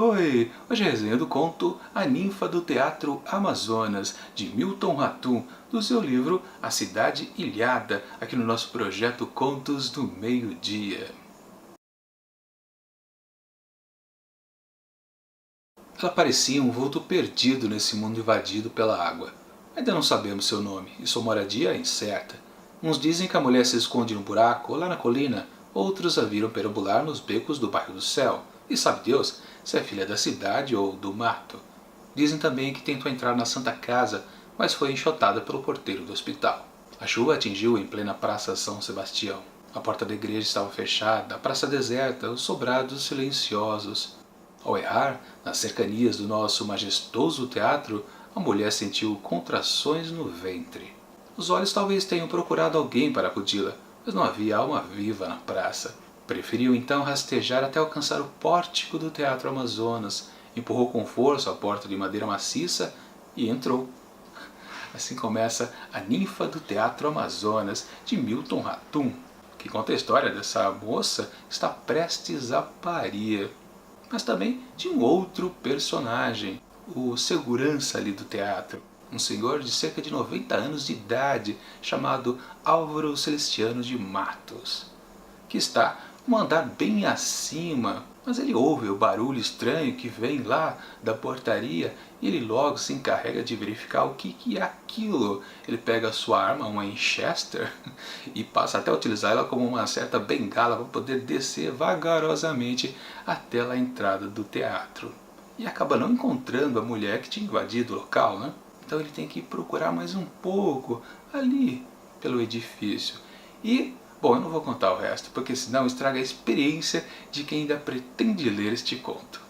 Oi! Hoje é a resenha do conto A Ninfa do Teatro Amazonas, de Milton Ratum, do seu livro A Cidade Ilhada, aqui no nosso projeto Contos do Meio-Dia. Ela parecia um vulto perdido nesse mundo invadido pela água. Ainda não sabemos seu nome, e sua moradia é incerta. Uns dizem que a mulher se esconde no buraco lá na colina, outros a viram perambular nos becos do bairro do Céu, e sabe Deus se é filha da cidade ou do mato. Dizem também que tentou entrar na Santa Casa, mas foi enxotada pelo porteiro do hospital. A chuva atingiu em plena Praça São Sebastião. A porta da igreja estava fechada, a praça deserta, os sobrados silenciosos. Ao errar, nas cercanias do nosso majestoso teatro, a mulher sentiu contrações no ventre. Os olhos talvez tenham procurado alguém para acudi-la, mas não havia alma viva na praça. Preferiu então rastejar até alcançar o pórtico do Teatro Amazonas, empurrou com força a porta de madeira maciça e entrou. Assim começa A Ninfa do Teatro Amazonas, de Milton Ratum, que conta a história dessa moça que está prestes a parir, mas também de um outro personagem, o segurança ali do teatro, um senhor de cerca de 90 anos de idade, chamado Álvaro Celestiano de Matos, que está um andar bem acima, mas ele ouve o barulho estranho que vem lá da portaria e ele logo se encarrega de verificar o que é aquilo. Ele pega a sua arma, uma Winchester, e passa até a utilizá-la como uma certa bengala para poder descer vagarosamente até lá a entrada do teatro. E acaba não encontrando a mulher que tinha invadido o local, né? Então ele tem que procurar mais um pouco ali pelo edifício. E bom, eu não vou contar o resto, porque senão estraga a experiência de quem ainda pretende ler este conto.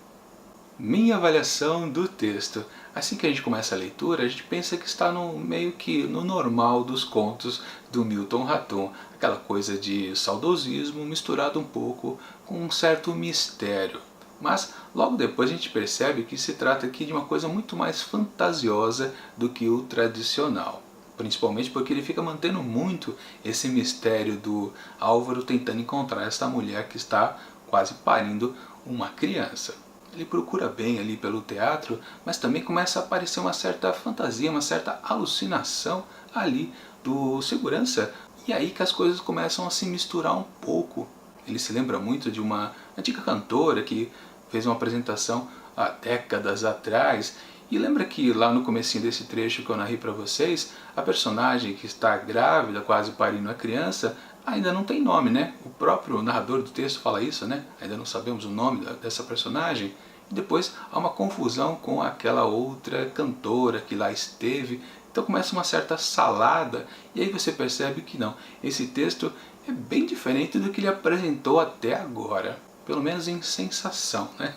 Minha avaliação do texto. Assim que a gente começa a leitura, a gente pensa que está meio que no normal dos contos do Milton Ratum. Aquela coisa de saudosismo misturado um pouco com um certo mistério. Mas logo depois a gente percebe que se trata aqui de uma coisa muito mais fantasiosa do que o tradicional. Principalmente porque ele fica mantendo muito esse mistério do Álvaro tentando encontrar esta mulher que está quase parindo uma criança. Ele procura bem ali pelo teatro, mas também começa a aparecer uma certa fantasia, uma certa alucinação ali do segurança. E aí que as coisas começam a se misturar um pouco. Ele se lembra muito de uma antiga cantora que fez uma apresentação há décadas atrás. E lembra que lá no comecinho desse trecho que eu narrei para vocês, a personagem que está grávida, quase parindo a criança, ainda não tem nome, né? O próprio narrador do texto fala isso, né? Ainda não sabemos o nome dessa personagem. E depois há uma confusão com aquela outra cantora que lá esteve. Então começa uma certa salada e aí você percebe que não, esse texto é bem diferente do que ele apresentou até agora. Pelo menos em sensação, né?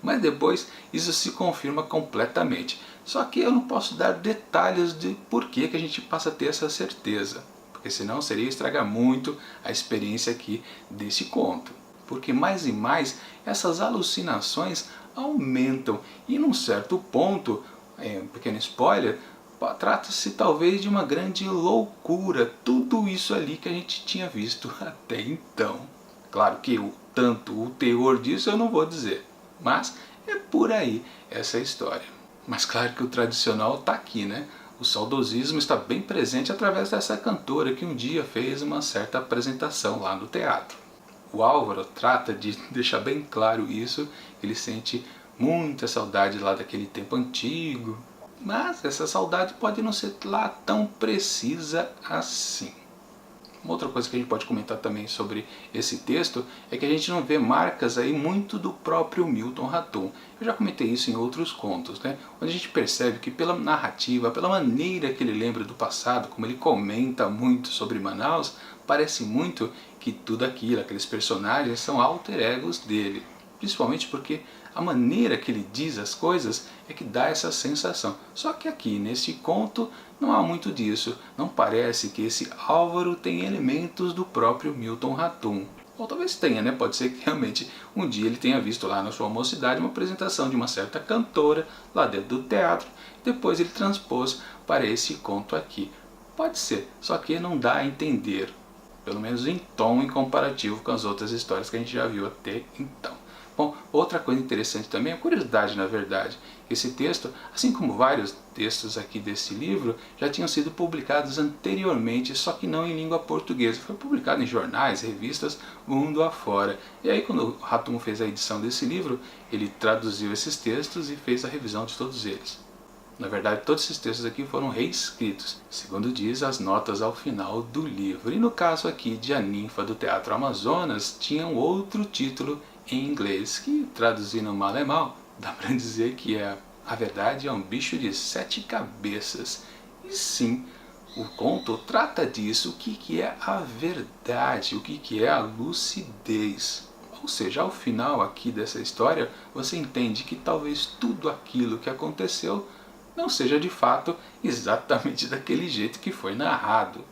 Mas depois isso se confirma completamente. Só que eu não posso dar detalhes de por que a gente passa a ter essa certeza, porque senão seria estragar muito a experiência aqui desse conto. Porque mais e mais essas alucinações aumentam e num certo ponto, um pequeno spoiler, trata-se talvez de uma grande loucura, tudo isso ali que a gente tinha visto até então. Claro que o teor disso eu não vou dizer, mas é por aí essa história. Mas claro que o tradicional está aqui, né? O saudosismo está bem presente através dessa cantora que um dia fez uma certa apresentação lá no teatro. O Álvaro trata de deixar bem claro isso, ele sente muita saudade lá daquele tempo antigo, mas essa saudade pode não ser lá tão precisa assim. Uma outra coisa que a gente pode comentar também sobre esse texto é que a gente não vê marcas aí muito do próprio Milton Ratum. Eu já comentei isso em outros contos, né? Onde a gente percebe que pela narrativa, pela maneira que ele lembra do passado, como ele comenta muito sobre Manaus, parece muito que tudo aquilo, aqueles personagens são alter egos dele. Principalmente porque a maneira que ele diz as coisas é que dá essa sensação. Só que aqui, nesse conto, não há muito disso. Não parece que esse Álvaro tem elementos do próprio Milton Ratum. Ou talvez tenha, né? Pode ser que realmente um dia ele tenha visto lá na sua mocidade uma apresentação de uma certa cantora lá dentro do teatro. Depois ele transpôs para esse conto aqui. Pode ser, só que não dá a entender. Pelo menos em tom em comparativo com as outras histórias que a gente já viu até então. Bom, outra coisa interessante também, a curiosidade na verdade, esse texto, assim como vários textos aqui desse livro, já tinham sido publicados anteriormente, só que não em língua portuguesa. Foi publicado em jornais, revistas, mundo afora. E aí quando o Hatoum fez a edição desse livro, ele traduziu esses textos e fez a revisão de todos eles. Na verdade, todos esses textos aqui foram reescritos, segundo diz as notas ao final do livro. E no caso aqui de A Ninfa do Teatro Amazonas, tinha um outro título em inglês, que traduzindo mal é mal, dá para dizer que é A Verdade é um Bicho de 7 Cabeças. E sim, o conto trata disso, o que é a verdade, o que é a lucidez. Ou seja, ao final aqui dessa história, você entende que talvez tudo aquilo que aconteceu não seja de fato exatamente daquele jeito que foi narrado.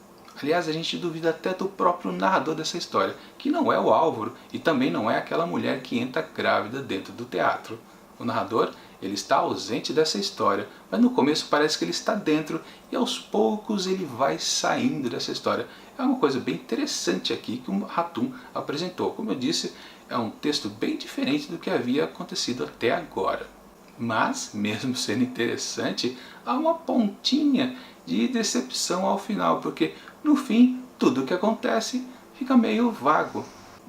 Aliás, a gente duvida até do próprio narrador dessa história, que não é o Álvaro e também não é aquela mulher que entra grávida dentro do teatro. O narrador, ele está ausente dessa história, mas no começo parece que ele está dentro e aos poucos ele vai saindo dessa história. É uma coisa bem interessante aqui que o Hatoum apresentou. Como eu disse, é um texto bem diferente do que havia acontecido até agora. Mas, mesmo sendo interessante, há uma pontinha de decepção ao final, porque no fim, tudo o que acontece fica meio vago.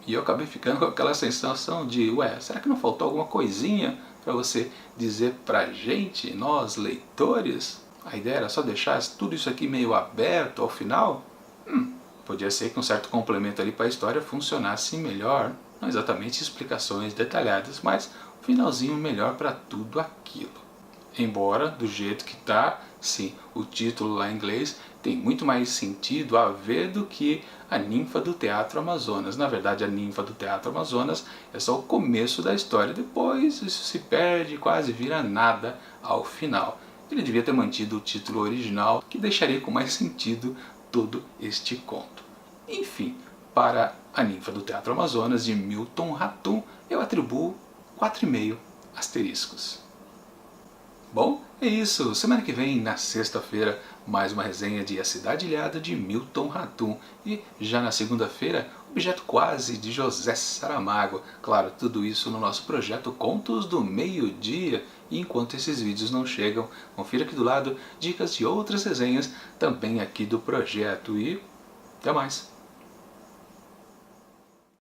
E eu acabei ficando com aquela sensação de, ué, será que não faltou alguma coisinha para você dizer pra gente, nós leitores? A ideia era só deixar tudo isso aqui meio aberto ao final? Podia ser que um certo complemento ali para a história funcionasse melhor. Não exatamente explicações detalhadas, mas um finalzinho melhor para tudo aquilo. Embora, do jeito que está, sim, o título lá em inglês tem muito mais sentido a ver do que A Ninfa do Teatro Amazonas. Na verdade, A Ninfa do Teatro Amazonas é só o começo da história. Depois isso se perde, quase vira nada ao final. Ele devia ter mantido o título original, que deixaria com mais sentido todo este conto. Enfim, para A Ninfa do Teatro Amazonas, de Milton Hatoum, eu atribuo 4,5 asteriscos. Bom, é isso. Semana que vem, na sexta-feira, mais uma resenha de A Cidade Ilhada, de Milton Hatoum. E já na segunda-feira, Objeto Quase, de José Saramago. Claro, tudo isso no nosso projeto Contos do Meio-Dia. E enquanto esses vídeos não chegam, confira aqui do lado dicas de outras resenhas também aqui do projeto. E até mais!